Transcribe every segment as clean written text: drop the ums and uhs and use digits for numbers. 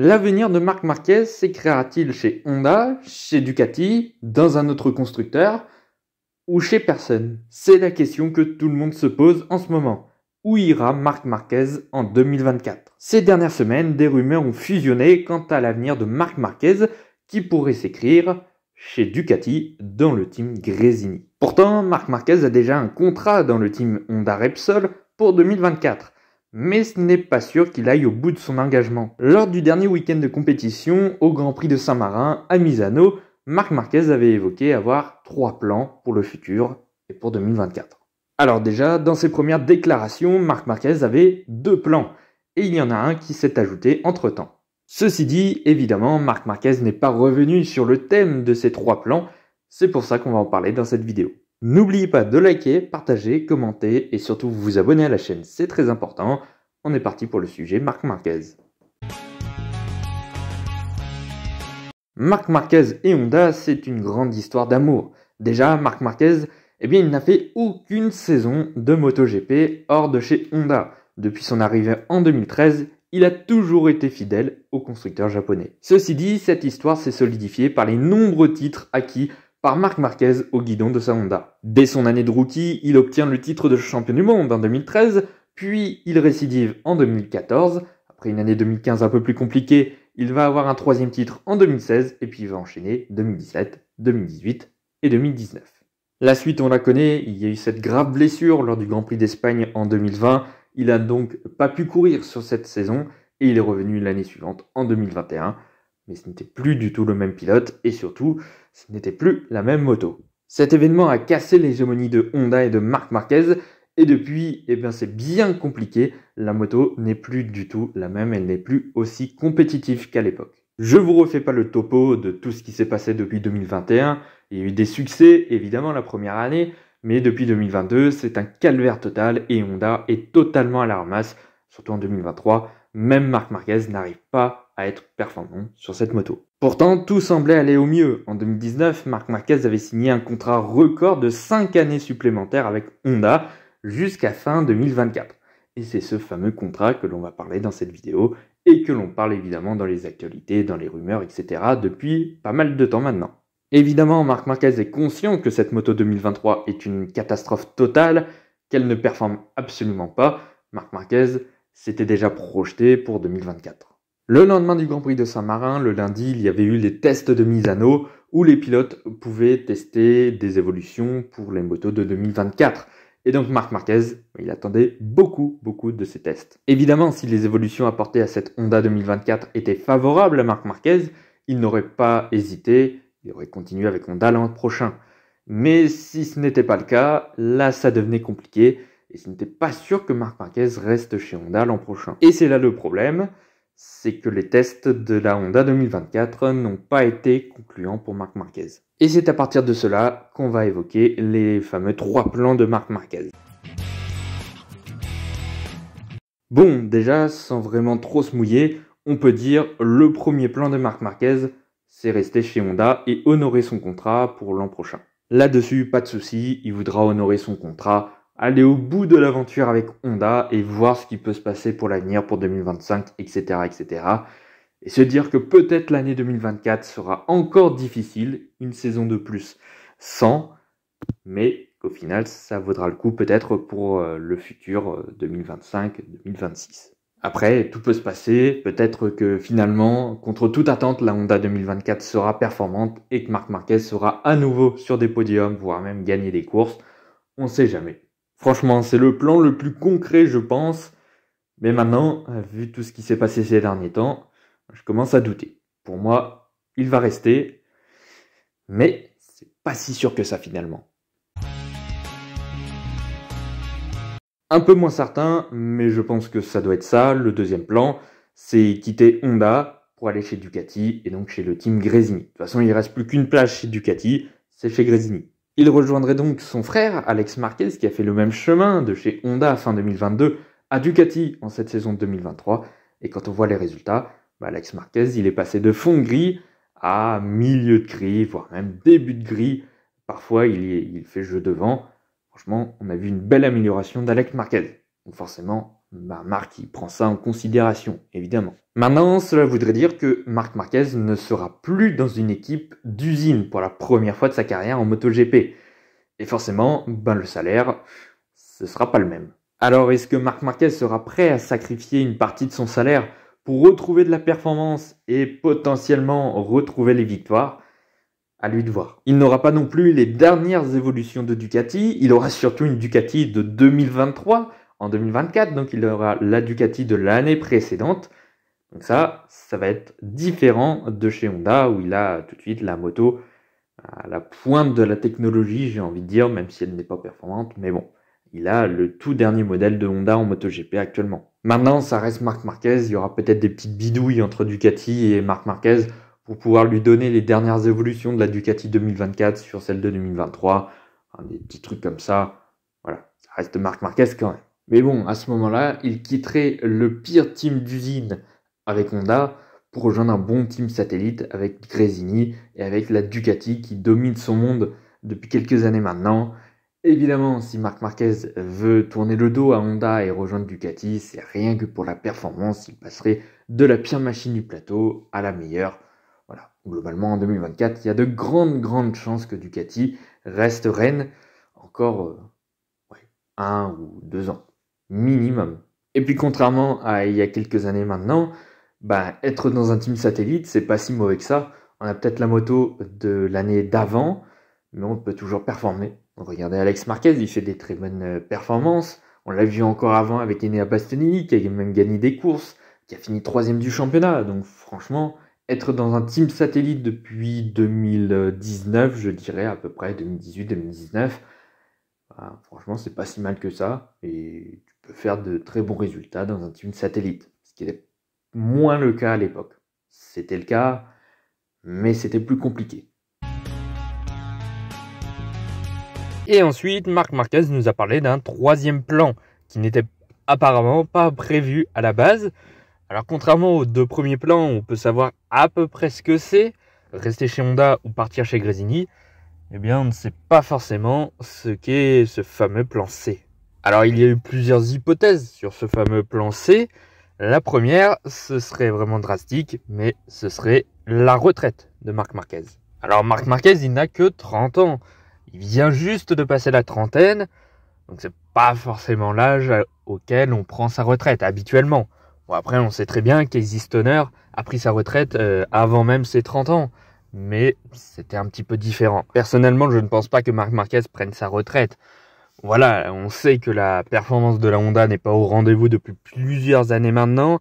L'avenir de Marc Marquez s'écrira-t-il chez Honda, chez Ducati, dans un autre constructeur ou chez personne? C'est la question que tout le monde se pose en ce moment. Où ira Marc Marquez en 2024? Ces dernières semaines, des rumeurs ont fusionné quant à l'avenir de Marc Marquez qui pourrait s'écrire chez Ducati dans le team Gresini. Pourtant, Marc Marquez a déjà un contrat dans le team Honda Repsol pour 2024. Mais ce n'est pas sûr qu'il aille au bout de son engagement. Lors du dernier week-end de compétition au Grand Prix de Saint-Marin à Misano, Marc Marquez avait évoqué avoir 3 plans pour le futur et pour 2024. Alors déjà, dans ses premières déclarations, Marc Marquez avait 2 plans et il y en a un qui s'est ajouté entre-temps. Ceci dit, évidemment, Marc Marquez n'est pas revenu sur le thème de ces 3 plans, c'est pour ça qu'on va en parler dans cette vidéo. N'oubliez pas de liker, partager, commenter et surtout vous abonner à la chaîne, c'est très important. On est parti pour le sujet Marc Marquez. Marc Marquez et Honda, c'est une grande histoire d'amour. Déjà, Marc Marquez, il n'a fait aucune saison de MotoGP hors de chez Honda. Depuis son arrivée en 2013, il a toujours été fidèle au constructeur japonais. Ceci dit, cette histoire s'est solidifiée par les nombreux titres acquis par Marc Marquez au guidon de sa Honda. Dès son année de rookie, il obtient le titre de champion du monde en 2013, puis il récidive en 2014. Après une année 2015 un peu plus compliquée, il va avoir un 3e titre en 2016, et puis il va enchaîner 2017, 2018 et 2019. La suite, on la connaît, il y a eu cette grave blessure lors du Grand Prix d'Espagne en 2020. Il a donc pas pu courir sur cette saison, et il est revenu l'année suivante en 2021. Mais ce n'était plus du tout le même pilote, et surtout, ce n'était plus la même moto. Cet événement a cassé l'hégémonie de Honda et de Marc Marquez, et depuis, c'est bien compliqué. La moto n'est plus du tout la même, elle n'est plus aussi compétitive qu'à l'époque. Je vous refais pas le topo de tout ce qui s'est passé depuis 2021. Il y a eu des succès, évidemment, la première année, mais depuis 2022, c'est un calvaire total et Honda est totalement à la ramasse, surtout en 2023. Même Marc Marquez n'arrive pas à être performant sur cette moto. Pourtant, tout semblait aller au mieux. En 2019, Marc Marquez avait signé un contrat record de 5 années supplémentaires avec Honda jusqu'à fin 2024. Et c'est ce fameux contrat que l'on va parler dans cette vidéo et que l'on parle évidemment dans les actualités, dans les rumeurs, etc. depuis pas mal de temps maintenant. Évidemment, Marc Marquez est conscient que cette moto 2023 est une catastrophe totale, qu'elle ne performe absolument pas. Marc Marquez s'était déjà projeté pour 2024. Le lendemain du Grand Prix de Saint-Marin, le lundi, il y avait eu les tests de Misano où les pilotes pouvaient tester des évolutions pour les motos de 2024. Et donc Marc Marquez, il attendait beaucoup de ces tests. Évidemment, si les évolutions apportées à cette Honda 2024 étaient favorables à Marc Marquez, il n'aurait pas hésité, il aurait continué avec Honda l'an prochain. Mais si ce n'était pas le cas, là ça devenait compliqué et ce n'était pas sûr que Marc Marquez reste chez Honda l'an prochain. Et c'est là le problème, c'est que les tests de la Honda 2024 n'ont pas été concluants pour Marc Marquez. Et c'est à partir de cela qu'on va évoquer les fameux 3 plans de Marc Marquez. Bon, déjà, sans vraiment trop se mouiller, on peut dire le premier plan de Marc Marquez, c'est rester chez Honda et honorer son contrat pour l'an prochain. Là-dessus, pas de souci, il voudra honorer son contrat, aller au bout de l'aventure avec Honda et voir ce qui peut se passer pour l'avenir, pour 2025, etc., etc. Et se dire que peut-être l'année 2024 sera encore difficile, une saison de plus sans, mais qu'au final, ça vaudra le coup peut-être pour le futur 2025-2026. Après, tout peut se passer, peut-être que finalement, contre toute attente, la Honda 2024 sera performante et que Marc Marquez sera à nouveau sur des podiums, voire même gagner des courses. On ne sait jamais. Franchement, c'est le plan le plus concret, je pense. Mais maintenant, vu tout ce qui s'est passé ces derniers temps, je commence à douter. Pour moi, il va rester, mais c'est pas si sûr que ça finalement. Un peu moins certain, mais je pense que ça doit être ça. Le deuxième plan, c'est quitter Honda pour aller chez Ducati et donc chez le team Gresini. De toute façon, il ne reste plus qu'une place chez Ducati, c'est chez Gresini. Il rejoindrait donc son frère, Alex Marquez, qui a fait le même chemin de chez Honda fin 2022 à Ducati en cette saison 2023. Et quand on voit les résultats, Alex Marquez, il est passé de fond de grille à milieu de grille, voire même début de grille. Parfois, il fait jeu devant. Franchement, on a vu une belle amélioration d'Alex Marquez. Donc forcément, Marc il prend ça en considération, évidemment. Maintenant, cela voudrait dire que Marc Marquez ne sera plus dans une équipe d'usine pour la première fois de sa carrière en MotoGP. Et forcément, le salaire, ce sera pas le même. Alors, est-ce que Marc Marquez sera prêt à sacrifier une partie de son salaire pour retrouver de la performance et potentiellement retrouver les victoires? À lui de voir. Il n'aura pas non plus les dernières évolutions de Ducati, il aura surtout une Ducati de 2023 en 2024, donc il aura la Ducati de l'année précédente. Donc ça va être différent de chez Honda où il a tout de suite la moto à la pointe de la technologie, j'ai envie de dire, même si elle n'est pas performante, mais bon, il a le tout dernier modèle de Honda en MotoGP actuellement. Maintenant, ça reste Marc Marquez, il y aura peut-être des petites bidouilles entre Ducati et Marc Marquez pour pouvoir lui donner les dernières évolutions de la Ducati 2024 sur celle de 2023, des petits trucs comme ça. Voilà, ça reste Marc Marquez quand même. Mais bon, à ce moment-là, il quitterait le pire team d'usine avec Honda pour rejoindre un bon team satellite avec Gresini et avec la Ducati qui domine son monde depuis quelques années maintenant. Évidemment, si Marc Marquez veut tourner le dos à Honda et rejoindre Ducati, c'est rien que pour la performance, il passerait de la pire machine du plateau à la meilleure. Voilà, globalement en 2024, il y a de grandes chances que Ducati reste reine encore 1 ou 2 ans, minimum. Et puis contrairement à il y a quelques années maintenant, être dans un team satellite, c'est pas si mauvais que ça. On a peut-être la moto de l'année d'avant, mais on peut toujours performer. Regardez Alex Marquez, il fait des très bonnes performances. On l'a vu encore avant avec Enea Bastianini, qui a même gagné des courses, qui a fini 3e du championnat. Donc franchement, être dans un team satellite depuis 2019, je dirais à peu près 2018-2019, franchement, c'est pas si mal que ça. Et tu peux faire de très bons résultats dans un team satellite, ce qui est moins le cas à l'époque. C'était le cas, mais c'était plus compliqué. Et ensuite, Marc Marquez nous a parlé d'un 3e plan qui n'était apparemment pas prévu à la base. Alors contrairement aux 2 premiers plans, on peut savoir à peu près ce que c'est, rester chez Honda ou partir chez Gresini. Eh bien, on ne sait pas forcément ce qu'est ce fameux plan C. Alors, il y a eu plusieurs hypothèses sur ce fameux plan C. La première, ce serait vraiment drastique, mais ce serait la retraite de Marc Marquez. Alors, Marc Marquez, il n'a que 30 ans. Il vient juste de passer la trentaine, donc c'est pas forcément l'âge auquel on prend sa retraite habituellement. Bon, après, on sait très bien Casey Stoner a pris sa retraite avant même ses 30 ans. Mais c'était un petit peu différent. Personnellement, je ne pense pas que Marc Marquez prenne sa retraite. Voilà, on sait que la performance de la Honda n'est pas au rendez-vous depuis plusieurs années maintenant.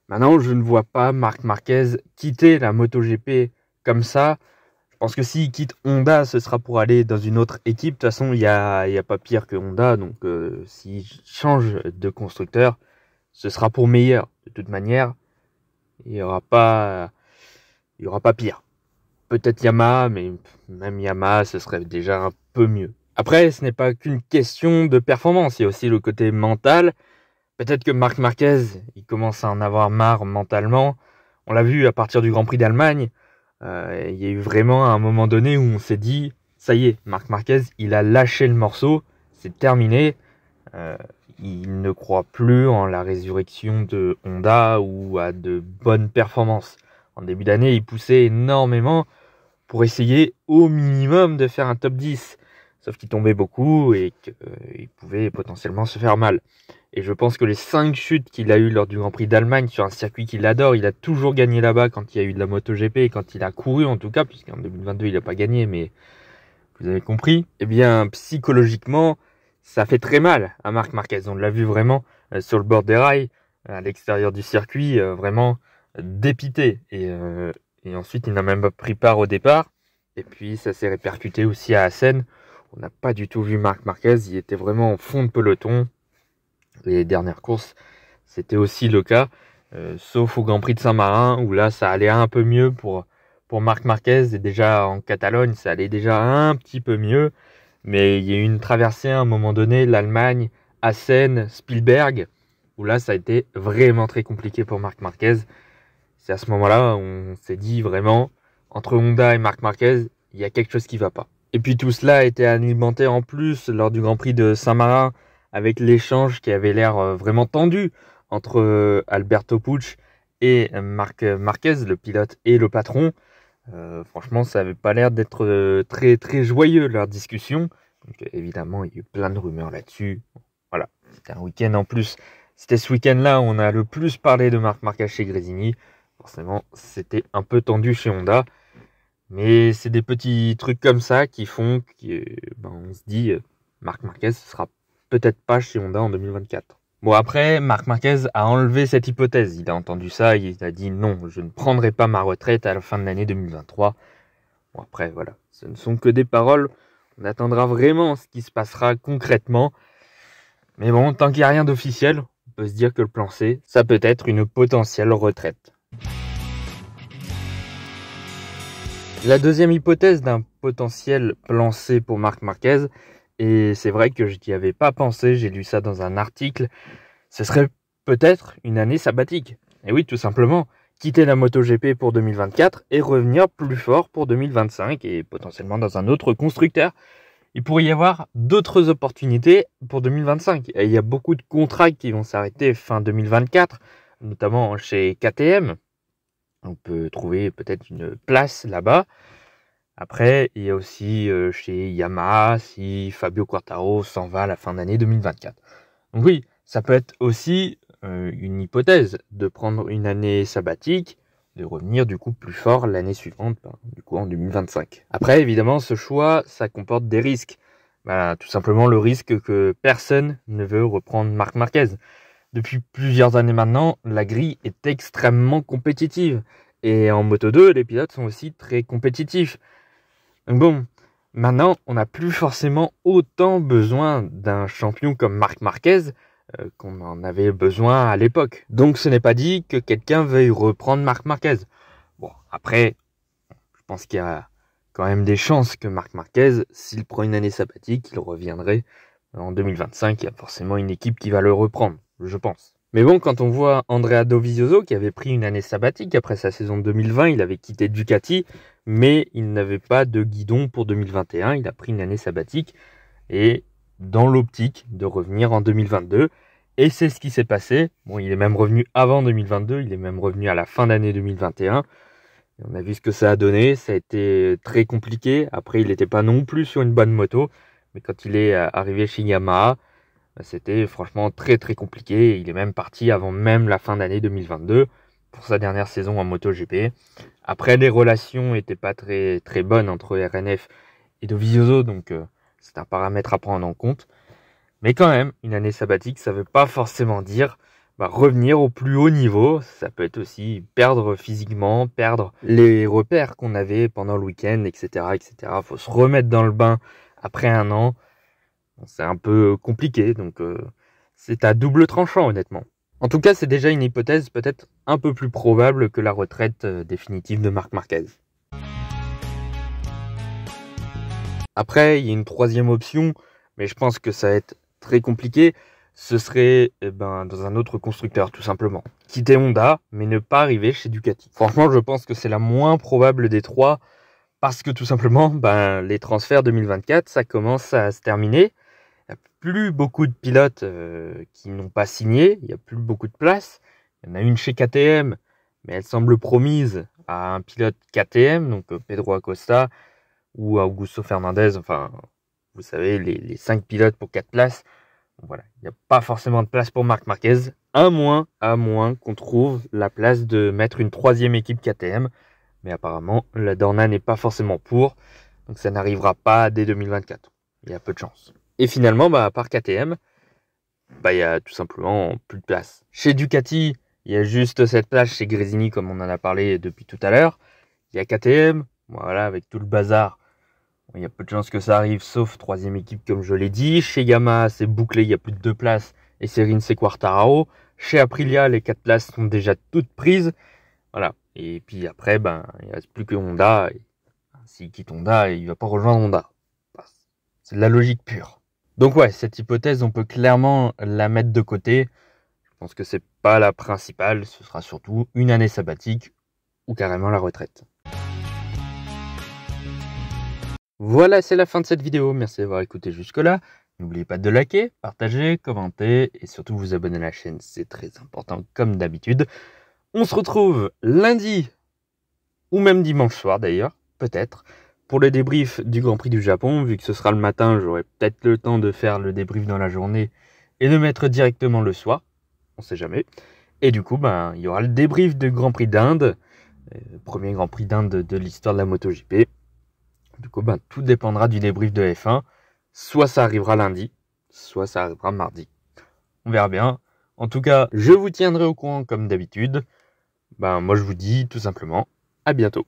Maintenant, je ne vois pas Marc Marquez quitter la MotoGP comme ça. Je pense que s'il quitte Honda, ce sera pour aller dans une autre équipe. De toute façon, il y a pas pire que Honda. Donc, s'il change de constructeur, ce sera pour meilleur. De toute manière, il n'y aura pas pire. Peut-être Yamaha, mais même Yamaha, ce serait déjà un peu mieux. Après, ce n'est pas qu'une question de performance, il y a aussi le côté mental. Peut-être que Marc Marquez, il commence à en avoir marre mentalement. On l'a vu à partir du Grand Prix d'Allemagne. Il y a eu vraiment un moment donné où on s'est dit, ça y est, Marc Marquez, il a lâché le morceau, c'est terminé. Il ne croit plus en la résurrection de Honda ou à de bonnes performances. En début d'année, il poussait énormément pour essayer au minimum de faire un top 10. Sauf qu'il tombait beaucoup et qu'il pouvait potentiellement se faire mal. Et je pense que les 5 chutes qu'il a eues lors du Grand Prix d'Allemagne sur un circuit qu'il adore, il a toujours gagné là-bas quand il y a eu de la MotoGP, quand il a couru en tout cas, puisqu'en 2022 il n'a pas gagné, mais vous avez compris. Eh bien, psychologiquement, ça fait très mal à Marc Marquez. On l'a vu vraiment sur le bord des rails, à l'extérieur du circuit, vraiment dépité. Et ensuite, il n'a même pas pris part au départ. Et puis, ça s'est répercuté aussi à Assen. On n'a pas du tout vu Marc Marquez. Il était vraiment en fond de peloton. Les dernières courses, c'était aussi le cas. Sauf au Grand Prix de Saint-Marin, où là, ça allait un peu mieux pour Marc Marquez. Et déjà en Catalogne, ça allait déjà un petit peu mieux. Mais il y a eu une traversée à un moment donné, l'Allemagne, Assen, Spielberg, où là, ça a été vraiment très compliqué pour Marc Marquez. C'est à ce moment-là, on s'est dit vraiment, entre Honda et Marc Marquez, il y a quelque chose qui ne va pas. Et puis tout cela a été alimenté en plus lors du Grand Prix de Saint-Marin avec l'échange qui avait l'air vraiment tendu entre Alberto Puig et Marc Marquez, le pilote et le patron. Franchement, ça avait pas l'air d'être très très joyeux leur discussion. Donc évidemment, il y a eu plein de rumeurs là-dessus. Voilà, c'était un week-end en plus. C'était ce week-end-là où on a le plus parlé de Marc Marquez chez Gresini. Forcément, c'était un peu tendu chez Honda. Mais c'est des petits trucs comme ça qui font qu'on se dit Marc Marquez sera peut-être pas chez Honda en 2024. Bon, après, Marc Marquez a enlevé cette hypothèse. Il a entendu ça, il a dit non, je ne prendrai pas ma retraite à la fin de l'année 2023. Bon, après, voilà, ce ne sont que des paroles. On attendra vraiment ce qui se passera concrètement. Mais bon, tant qu'il n'y a rien d'officiel, on peut se dire que le plan C, ça peut être une potentielle retraite. La deuxième hypothèse d'un potentiel plan C pour Marc Marquez, et c'est vrai que je n'y avais pas pensé, j'ai lu ça dans un article, ce serait peut-être une année sabbatique. Et oui, tout simplement, quitter la MotoGP pour 2024 et revenir plus fort pour 2025 et potentiellement dans un autre constructeur. Il pourrait y avoir d'autres opportunités pour 2025. Et il y a beaucoup de contrats qui vont s'arrêter fin 2024, notamment chez KTM. On peut trouver peut-être une place là-bas. Après, il y a aussi chez Yamaha, si Fabio Quartararo s'en va à la fin d'année 2024. Donc oui, ça peut être aussi une hypothèse de prendre une année sabbatique, de revenir du coup plus fort l'année suivante, du coup en 2025. Après, évidemment, ce choix, ça comporte des risques. Tout simplement le risque que personne ne veut reprendre Marc Marquez. Depuis plusieurs années maintenant, la grille est extrêmement compétitive. Et en Moto2, les pilotes sont aussi très compétitifs. Donc bon, maintenant, on n'a plus forcément autant besoin d'un champion comme Marc Marquez qu'on en avait besoin à l'époque. Donc ce n'est pas dit que quelqu'un veuille reprendre Marc Marquez. Bon, après, je pense qu'il y a quand même des chances que Marc Marquez, s'il prend une année sabbatique, il reviendrait en 2025. Il y a forcément une équipe qui va le reprendre, je pense. Mais bon, quand on voit Andrea Dovizioso qui avait pris une année sabbatique après sa saison 2020, il avait quitté Ducati, mais il n'avait pas de guidon pour 2021. Il a pris une année sabbatique et dans l'optique de revenir en 2022. Et c'est ce qui s'est passé. Bon, il est même revenu avant 2022, il est même revenu à la fin d'année 2021. Et on a vu ce que ça a donné, ça a été très compliqué. Après, il n'était pas non plus sur une bonne moto, mais quand il est arrivé chez Yamaha, c'était franchement très très compliqué. Il est même parti avant même la fin d'année 2022 pour sa dernière saison en MotoGP. Après, les relations n'étaient pas très très bonnes entre RNF et Dovizioso, donc c'est un paramètre à prendre en compte. Mais quand même, une année sabbatique, ça ne veut pas forcément dire revenir au plus haut niveau. Ça peut être aussi perdre physiquement, perdre les repères qu'on avait pendant le week-end, etc., etc. Faut se remettre dans le bain après un an. C'est un peu compliqué, donc c'est à double tranchant, honnêtement. En tout cas, c'est déjà une hypothèse peut-être un peu plus probable que la retraite définitive de Marc Marquez. Après, il y a une troisième option, mais je pense que ça va être très compliqué. Ce serait dans un autre constructeur, tout simplement. Quitter Honda, mais ne pas arriver chez Ducati. Franchement, je pense que c'est la moins probable des trois, parce que tout simplement, les transferts 2024, ça commence à se terminer. Il n'y a plus beaucoup de pilotes qui n'ont pas signé, il n'y a plus beaucoup de place. Il y en a une chez KTM, mais elle semble promise à un pilote KTM, donc Pedro Acosta ou Augusto Fernandez, enfin, vous savez, les 5 pilotes pour 4 places. Voilà, il n'y a pas forcément de place pour Marc Marquez, à moins qu'on trouve la place de mettre une troisième équipe KTM. Mais apparemment, la Dorna n'est pas forcément pour, donc ça n'arrivera pas dès 2024. Il y a peu de chance. Et finalement, à part KTM, il y a tout simplement plus de place. Chez Ducati, il y a juste cette place chez Gresini, comme on en a parlé depuis tout à l'heure. Il y a KTM, voilà, avec tout le bazar. Il y a peu de chances que ça arrive, sauf troisième équipe, comme je l'ai dit. Chez Yamaha, c'est bouclé, il y a plus de 2 places. Et c'est Rins et Quartararo. Chez Aprilia, les 4 places sont déjà toutes prises. Voilà. Et puis après, il ne reste plus que Honda. S'il quitte Honda, il ne va pas rejoindre Honda. C'est de la logique pure. Donc ouais, cette hypothèse, on peut clairement la mettre de côté. Je pense que c'est pas la principale. Ce sera surtout une année sabbatique ou carrément la retraite. Voilà, c'est la fin de cette vidéo. Merci d'avoir écouté jusque-là. N'oubliez pas de liker, partager, commenter et surtout vous abonner à la chaîne, c'est très important comme d'habitude. On se retrouve lundi ou même dimanche soir d'ailleurs, peut-être, pour le débrief du Grand Prix du Japon. Vu que ce sera le matin, j'aurai peut-être le temps de faire le débrief dans la journée et de mettre directement le soir, on sait jamais. Et du coup, il y aura le débrief du Grand Prix d'Inde, premier Grand Prix d'Inde de l'histoire de la MotoGP. Du coup, tout dépendra du débrief de F1. Soit ça arrivera lundi, soit ça arrivera mardi. On verra bien. En tout cas, je vous tiendrai au courant comme d'habitude. Moi je vous dis tout simplement à bientôt.